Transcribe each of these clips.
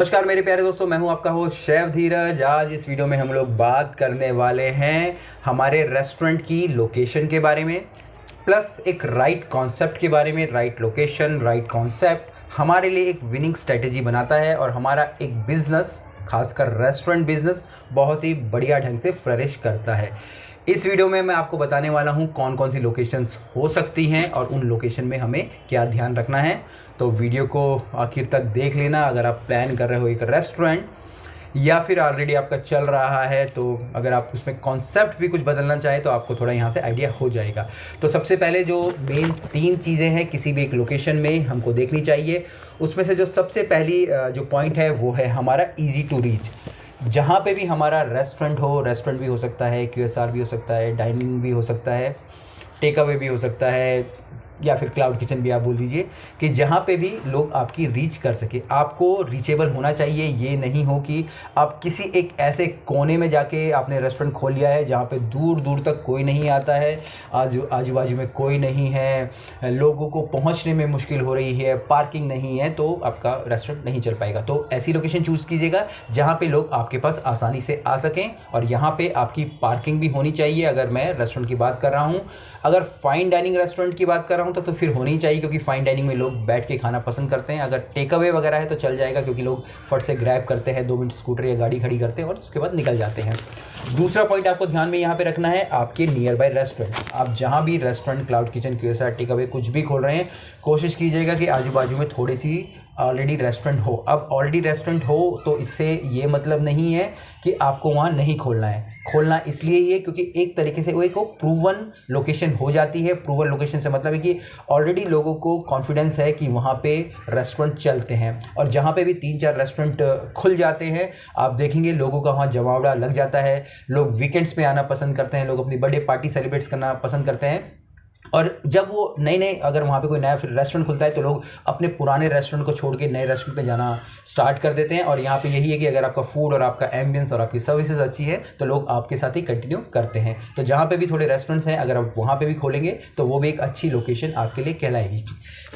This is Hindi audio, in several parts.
नमस्कार मेरे प्यारे दोस्तों, मैं हूं आपका होस्ट शेफ धीरज। आज इस वीडियो में हम लोग बात करने वाले हैं हमारे रेस्टोरेंट की लोकेशन के बारे में, प्लस एक राइट कॉन्सेप्ट के बारे में। राइट लोकेशन, राइट कॉन्सेप्ट हमारे लिए एक विनिंग स्ट्रेटेजी बनाता है और हमारा एक बिजनेस, खासकर रेस्टोरेंट बिजनेस, बहुत ही बढ़िया ढंग से फ्लरिश करता है। इस वीडियो में मैं आपको बताने वाला हूं कौन कौन सी लोकेशंस हो सकती हैं और उन लोकेशन में हमें क्या ध्यान रखना है। तो वीडियो को आखिर तक देख लेना। अगर आप प्लान कर रहे हो एक रेस्टोरेंट या फिर ऑलरेडी आपका चल रहा है, तो अगर आप उसमें कॉन्सेप्ट भी कुछ बदलना चाहें तो आपको थोड़ा यहाँ से आइडिया हो जाएगा। तो सबसे पहले जो मेन 3 चीज़ें हैं किसी भी एक लोकेशन में हमको देखनी चाहिए, उसमें से जो सबसे पहली जो पॉइंट है वो है हमारा ईजी टू रीच। जहाँ पे भी हमारा रेस्टोरेंट भी हो सकता है, QSR भी हो सकता है, डाइनिंग भी हो सकता है, टेक अवे भी हो सकता है, या फिर क्लाउड किचन भी आप बोल दीजिए, कि जहाँ पे भी लोग आपकी रीच कर सके। आपको रीचेबल होना चाहिए। ये नहीं हो कि आप किसी एक ऐसे कोने में जाके आपने रेस्टोरेंट खोल लिया है जहाँ पे दूर दूर तक कोई नहीं आता है, आजू बाजू में कोई नहीं है, लोगों को पहुँचने में मुश्किल हो रही है, पार्किंग नहीं है, तो आपका रेस्टोरेंट नहीं चल पाएगा। तो ऐसी लोकेशन चूज़ कीजिएगा जहाँ पे लोग आपके पास आसानी से आ सकें, और यहाँ पे आपकी पार्किंग भी होनी चाहिए। अगर मैं रेस्टोरेंट की बात कर रहा हूँ, अगर फाइन डाइनिंग रेस्टोरेंट की बात कर रहा हूँ तो फिर होनी चाहिए, क्योंकि फाइन डाइनिंग में लोग बैठ के खाना पसंद करते हैं। अगर टेक अवे वगैरह है तो चल जाएगा, क्योंकि लोग फट से ग्रैब करते हैं, 2 मिनट स्कूटर या गाड़ी खड़ी करते हैं और उसके बाद निकल जाते हैं। दूसरा पॉइंट आपको ध्यान में यहाँ पे रखना है, आपके नियर बाय रेस्टोरेंट। आप जहाँ भी restaurant, cloud kitchen, QSR, takeaway कुछ भी खोल रहे हैं, कोशिश कीजिएगा कि आजू बाजू में थोड़ी सी ऑलरेडी रेस्टोरेंट हो। अब ऑलरेडी रेस्टोरेंट हो तो इससे ये मतलब नहीं है कि आपको वहाँ नहीं खोलना है। खोलना इसलिए ही है क्योंकि एक तरीके से वो एक प्रूवन लोकेशन हो जाती है। प्रूवन लोकेशन से मतलब है कि ऑलरेडी लोगों को कॉन्फिडेंस है कि वहाँ पे रेस्टोरेंट चलते हैं, और जहाँ पे भी 3-4 रेस्टोरेंट खुल जाते हैं, आप देखेंगे लोगों का वहाँ जमावड़ा लग जाता है। लोग वीकेंड्स पे आना पसंद करते हैं, लोग अपनी बर्थडे पार्टी सेलिब्रेट करना पसंद करते हैं। और जब वो नए अगर वहाँ पे कोई नया फिर रेस्टोरेंट खुलता है तो लोग अपने पुराने रेस्टोरेंट को छोड़ के नए रेस्टोरेंट पे जाना स्टार्ट कर देते हैं। और यहाँ पे यही है कि अगर आपका फूड और आपका एम्बियंस और आपकी सर्विसेज अच्छी है तो लोग आपके साथ ही कंटिन्यू करते हैं। तो जहाँ पे भी थोड़े रेस्टोरेंट्स हैं, अगर आप वहाँ पे भी खोलेंगे तो वो भी एक अच्छी लोकेशन आपके लिए कहलाएगी।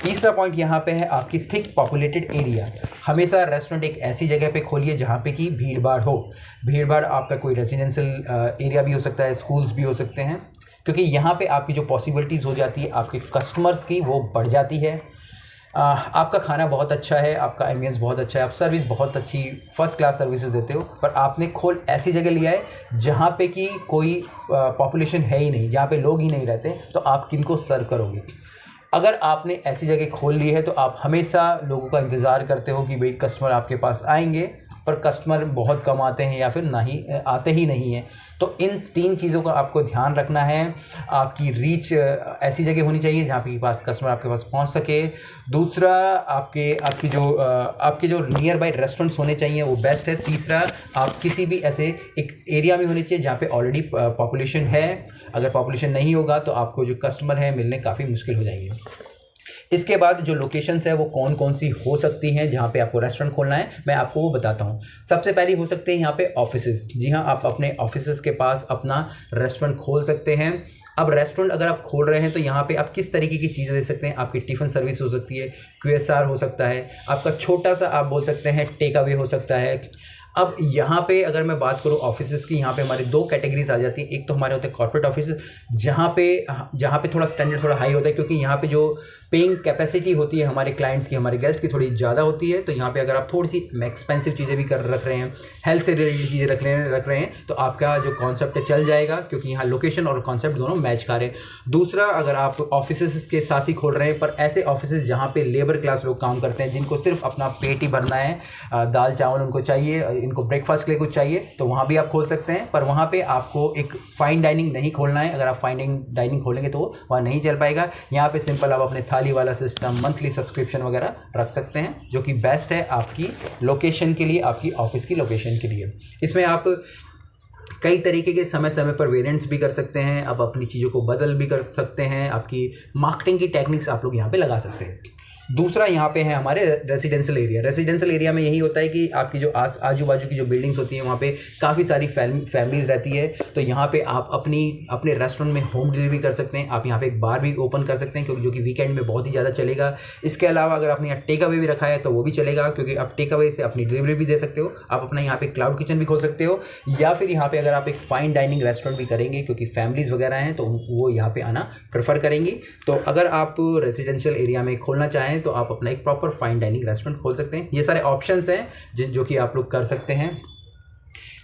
तीसरा पॉइंट यहाँ पे है आपकी थिक पॉपुलेटेड एरिया। हमेशा रेस्टोरेंट एक ऐसी जगह पे खोलिए जहाँ पे कि भीड़ भाड़ हो। भीड़ भाड़ आपका कोई रेजिडेंशियल एरिया भी हो सकता है, स्कूल्स भी हो सकते हैं, क्योंकि यहाँ पे आपकी जो पॉसिबिलिटीज़ हो जाती है आपके कस्टमर्स की, वो बढ़ जाती है। आपका खाना बहुत अच्छा है, आपका एम्बियंस बहुत अच्छा है, आप सर्विस बहुत अच्छी फर्स्ट क्लास सर्विसेज देते हो, पर आपने खोल ऐसी जगह लिया है जहाँ पे कि कोई पॉपुलेशन है ही नहीं, जहाँ पे लोग ही नहीं रहते, तो आप किनको सर्व करोगे? अगर आपने ऐसी जगह खोल ली है तो आप हमेशा लोगों का इंतज़ार करते हो कि भाई कस्टमर आपके पास आएंगे, पर कस्टमर बहुत कम आते हैं या फिर आते ही नहीं हैं। तो इन 3 चीज़ों का आपको ध्यान रखना है। आपकी रीच ऐसी जगह होनी चाहिए जहाँ पे पास कस्टमर आपके पास पहुँच सके। दूसरा, आपके जो नियर बाय रेस्टोरेंट्स होने चाहिए वो बेस्ट है। तीसरा, आप किसी भी ऐसे एक एरिया में होने चाहिए जहाँ पे ऑलरेडी पॉपुलेशन है। अगर पॉपुलेशन नहीं होगा तो आपको जो कस्टमर है मिलने काफ़ी मुश्किल हो जाएंगे। इसके बाद जो लोकेशंस है वो कौन कौन सी हो सकती हैं जहाँ पे आपको रेस्टोरेंट खोलना है, मैं आपको वो बताता हूँ। सबसे पहली हो सकते हैं यहाँ पे ऑफिसेज। जी हाँ, आप अपने ऑफिसेज के पास अपना रेस्टोरेंट खोल सकते हैं। अब रेस्टोरेंट अगर आप खोल रहे हैं तो यहाँ पे आप किस तरीके की चीज़ें दे सकते हैं? आपकी टिफ़िन सर्विस हो सकती है, QSR हो सकता है, आपका छोटा सा आप बोल सकते हैं टेक अवे हो सकता है। अब यहाँ पे अगर मैं बात करूँ ऑफिसेज़ की, यहाँ पे हमारे 2 कैटेगरीज आ जाती है। एक तो हमारे होते हैं कॉर्पोरेट ऑफिस, जहाँ पे थोड़ा स्टैंडर्ड थोड़ा हाई होता है, क्योंकि यहाँ पे जो पेइंग कैपेसिटी होती है हमारे क्लाइंट्स की, हमारे गेस्ट की, थोड़ी ज़्यादा होती है। तो यहाँ पे अगर आप थोड़ी सी एक्सपेंसिव चीज़ें भी रख रहे हैं, हेल्थ से रिलेटेड चीज़ें रख रहे हैं, तो आपका जो कॉन्सेप्ट है चल जाएगा, क्योंकि यहाँ लोकेशन और कॉन्सेप्ट दोनों मैच कर रहे हैं। दूसरा, अगर आप ऑफिसेस के साथ ही खोल रहे हैं, पर ऐसे ऑफिसेस जहाँ पे लेबर क्लास लोग काम करते हैं, जिनको सिर्फ अपना पेट ही भरना है, दाल चावल उनको चाहिए, इनको ब्रेकफास्ट के लिए कुछ चाहिए, तो वहाँ भी आप खोल सकते हैं। पर वहाँ पे आपको एक फाइन डाइनिंग नहीं खोलना है। अगर आप फाइन डाइनिंग खोलेंगे तो वहाँ नहीं चल पाएगा। यहाँ पे सिंपल आप अपने थाली वाला सिस्टम, मंथली सब्सक्रिप्शन वगैरह रख सकते हैं, जो कि बेस्ट है आपकी लोकेशन के लिए, आपकी ऑफिस की लोकेशन के लिए। इसमें आप कई तरीके के समय समय पर वेरिएंट्स भी कर सकते हैं, आप अपनी चीज़ों को बदल भी कर सकते हैं, आपकी मार्केटिंग की टेक्निक्स आप लोग यहाँ पे लगा सकते हैं। दूसरा यहाँ पे है हमारे रेजिडेंशियल एरिया। रेजिडेंशियल एरिया में यही होता है कि आपकी जो आजू बाजू की जो बिल्डिंग्स होती हैं वहाँ पे काफ़ी सारी फैमिलीज रहती है। तो यहाँ पे आप अपने रेस्टोरेंट में होम डिलीवरी कर सकते हैं। आप यहाँ पे एक बार भी ओपन कर सकते हैं, क्योंकि जो कि वीकेंड में बहुत ही ज़्यादा चलेगा। इसके अलावा अगर आपने यहाँ टेक अवे भी रखा है तो वो भी चलेगा, क्योंकि आप टेक अवे से अपनी डिलीवरी भी दे सकते हो। आप अपना यहाँ पे क्लाउड किचन भी खोल सकते हो, या फिर यहाँ पे अगर आप एक फाइन डाइनिंग रेस्टोरेंट भी करेंगे, क्योंकि फैमिलीज वगैरह हैं तो वो यहाँ पे आना प्रेफर करेंगी। तो अगर आप रेजिडेंशियल एरिया में खोलना चाहें तो आप अपना एक प्रॉपर फाइन डाइनिंग रेस्टोरेंट खोल सकते हैं। ये सारे ऑप्शंस हैं जो कि आप लोग कर सकते हैं।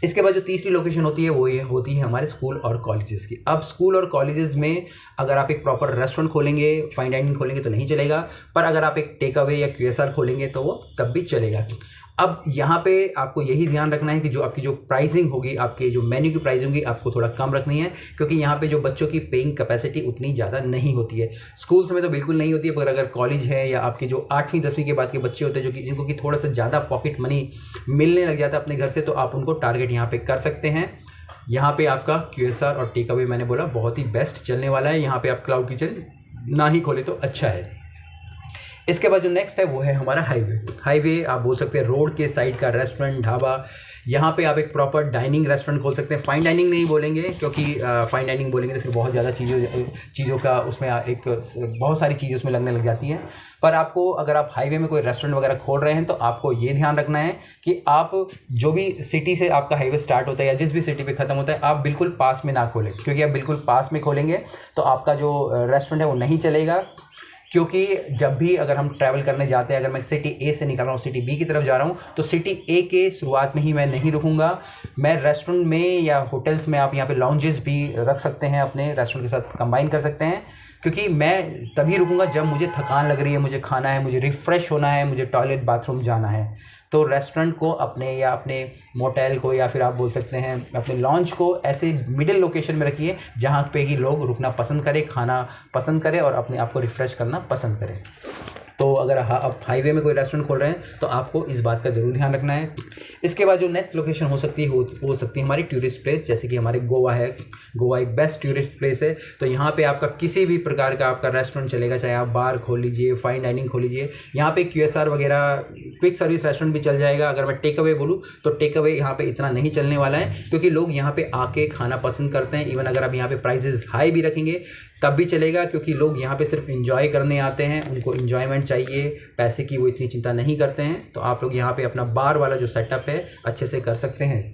इसके बाद जो तीसरी लोकेशन होती है वो ये होती है हमारे स्कूल और कॉलेजेस की। अब स्कूल और कॉलेजेस में अगर आप एक प्रॉपर रेस्टोरेंट खोलेंगे, फाइन डाइनिंग खोलेंगे तो नहीं चलेगा, पर अगर आप एक टेक अवे या QSR खोलेंगे तो वो तब भी चलेगा। अब यहाँ पे आपको यही ध्यान रखना है कि जो आपकी जो प्राइसिंग होगी, आपके जो मेन्यू की प्राइसिंग होगी, आपको थोड़ा कम रखनी है, क्योंकि यहाँ पे जो बच्चों की पेइंग कैपेसिटी उतनी ज़्यादा नहीं होती है। स्कूल्स में तो बिल्कुल नहीं होती है, पर अगर कॉलेज है या आपके जो 8वीं 10वीं के बाद के बच्चे होते हैं जो कि जिनको कि थोड़ा सा ज़्यादा पॉकेट मनी मिलने लग जाता है अपने घर से, तो आप उनको टारगेट यहाँ पर कर सकते हैं। यहाँ पर आपका QSR और टेक अवे मैंने बोला बहुत ही बेस्ट चलने वाला है। यहाँ पर आप क्लाउड किचन ना ही खोले तो अच्छा है। इसके बाद जो नेक्स्ट है वो है हमारा हाईवे आप बोल सकते हैं, रोड के साइड का रेस्टोरेंट, ढाबा। यहाँ पे आप एक प्रॉपर डाइनिंग रेस्टोरेंट खोल सकते हैं। फाइन डाइनिंग नहीं बोलेंगे, क्योंकि फाइन डाइनिंग बोलेंगे तो फिर बहुत ज़्यादा चीज़ों का उसमें एक बहुत सारी चीज़ें उसमें लगने लग जाती हैं। पर आपको अगर आप हाईवे में कोई रेस्टोरेंट वगैरह खोल रहे हैं तो आपको ये ध्यान रखना है कि आप जो भी सिटी से आपका हाईवे स्टार्ट होता है या जिस भी सिटी पे ख़त्म होता है, आप बिल्कुल पास में ना खोलें, क्योंकि आप बिल्कुल पास में खोलेंगे तो आपका जो रेस्टोरेंट है वो नहीं चलेगा। क्योंकि जब भी अगर हम ट्रैवल करने जाते हैं, अगर मैं सिटी A से निकल रहा हूँ, सिटी B की तरफ जा रहा हूँ, तो सिटी A के शुरुआत में ही मैं नहीं रुकूंगा। मैं रेस्टोरेंट में या होटल्स में आप यहाँ पे लॉन्जेस भी रख सकते हैं, अपने रेस्टोरेंट के साथ कंबाइन कर सकते हैं, क्योंकि मैं तभी रुकूंगा जब मुझे थकान लग रही है, मुझे खाना है, मुझे रिफ़्रेश होना है, मुझे टॉयलेट बाथरूम जाना है। तो रेस्टोरेंट को अपने मोटेल को या फिर आप बोल सकते हैं अपने लॉन्च को ऐसे मिडिल लोकेशन में रखिए जहाँ पे ही लोग रुकना पसंद करें, खाना पसंद करें और अपने आप को रिफ़्रेश करना पसंद करें। तो अगर आप हाईवे में कोई रेस्टोरेंट खोल रहे हैं तो आपको इस बात का ज़रूर ध्यान रखना है। इसके बाद जो नेक्स्ट लोकेशन हो सकती है हो सकती है हमारी टूरिस्ट प्लेस, जैसे कि हमारे गोवा है। गोवा एक बेस्ट टूरिस्ट प्लेस है। तो यहाँ पे आपका किसी भी प्रकार का आपका रेस्टोरेंट चलेगा, चाहे आप बार खोल लीजिए, फाइन डाइनिंग खोल लीजिए। यहाँ पे QSR वगैरह क्विक सर्विस रेस्टोरेंट भी चल जाएगा। अगर मैं टेक अवे बोलूँ तो टेक अवे यहाँ पर इतना नहीं चलने वाला है, क्योंकि लोग यहाँ पर आके खाना पसंद करते हैं। इवन अगर आप यहाँ पर प्राइजेज़ हाई भी रखेंगे तब भी चलेगा, क्योंकि लोग यहाँ पे सिर्फ एंजॉय करने आते हैं, उनको एंजॉयमेंट चाहिए, पैसे की वो इतनी चिंता नहीं करते हैं। तो आप लोग यहाँ पे अपना बार वाला जो सेटअप है अच्छे से कर सकते हैं।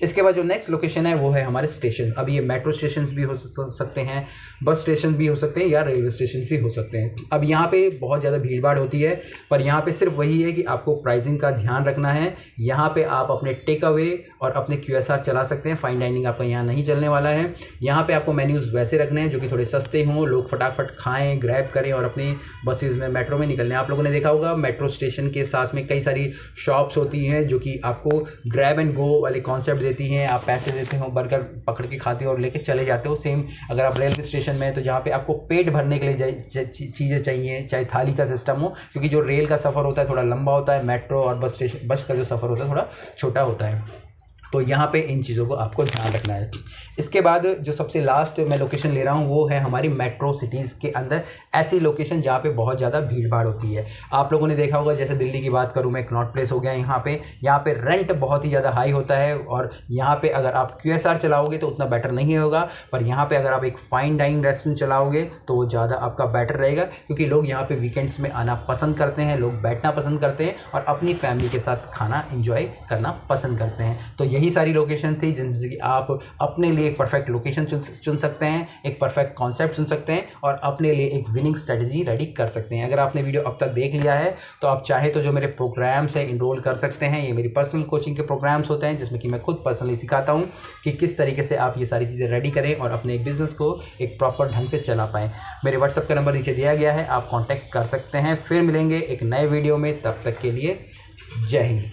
इसके बाद जो नेक्स्ट लोकेशन है वो है हमारे स्टेशन। अब ये मेट्रो स्टेशन भी हो सकते हैं, बस स्टेशन भी हो सकते हैं, या रेलवे स्टेशन भी हो सकते हैं। अब यहाँ पे बहुत ज़्यादा भीड़ भाड़ होती है, पर यहाँ पे सिर्फ वही है कि आपको प्राइसिंग का ध्यान रखना है। यहाँ पे आप अपने टेक अवे और अपने QSR चला सकते हैं, फाइन डाइनिंग आपका यहाँ नहीं चलने वाला है। यहाँ पे आपको मेन्यूज़ वैसे रखने हैं जो कि थोड़े सस्ते हों, लोग फटाफट खाएं, ग्रैब करें और अपनी बसेस में, मेट्रो में निकलने। आप लोगों ने देखा होगा मेट्रो स्टेशन के साथ में कई सारी शॉप्स होती हैं जो कि आपको ग्रैब एंड गो वाले कॉन्सेप्ट देती हैं। आप पैसे देते हो, बर्गर पकड़ के खाते हो और लेके चले जाते हो। सेम अगर आप रेलवे स्टेशन में, तो जहाँ पे आपको पेट भरने के लिए चीज़ें चाहिए, चाहे थाली का सिस्टम हो, क्योंकि जो रेल का सफ़र होता है थोड़ा लंबा होता है, मेट्रो और बस का जो सफ़र होता है थोड़ा छोटा होता है। तो यहाँ पे इन चीज़ों को आपको ध्यान रखना है। इसके बाद जो सबसे लास्ट मैं लोकेशन ले रहा हूँ वो है हमारी मेट्रो सिटीज़ के अंदर ऐसी लोकेशन जहाँ पे बहुत ज़्यादा भीड़ भाड़ होती है। आप लोगों ने देखा होगा, जैसे दिल्ली की बात करूँ मैं, कनॉट प्लेस हो गया। यहाँ पे रेंट बहुत ही ज़्यादा हाई होता है, और यहाँ पे अगर आप QSR चलाओगे तो उतना बेटर नहीं होगा, पर यहाँ पर अगर आप एक फाइन डाइनिंग रेस्टोरेंट चलाओगे तो वो ज़्यादा आपका बेटर रहेगा, क्योंकि लोग यहाँ पर वीकेंड्स में आना पसंद करते हैं, लोग बैठना पसंद करते हैं और अपनी फैमिली के साथ खाना इंजॉय करना पसंद करते हैं। तो यही सारी लोकेशन थी जिनसे कि आप अपने लिए एक परफेक्ट लोकेशन चुन सकते हैं, एक परफेक्ट कॉन्सेप्ट चुन सकते हैं और अपने लिए एक विनिंग स्ट्रेटजी रेडी कर सकते हैं। अगर आपने वीडियो अब तक देख लिया है तो आप चाहे तो जो मेरे प्रोग्राम्स हैं इनरोल कर सकते हैं। ये मेरी पर्सनल कोचिंग के प्रोग्राम्स होते हैं जिसमें कि मैं खुद पर्सनली सिखाता हूँ कि किस तरीके से आप ये सारी चीज़ें रेडी करें और अपने बिजनेस को एक प्रॉपर ढंग से चला पाएँ। मेरे व्हाट्सएप का नंबर नीचे दिया गया है, आप कॉन्टैक्ट कर सकते हैं। फिर मिलेंगे एक नए वीडियो में, तब तक के लिए जय हिंद।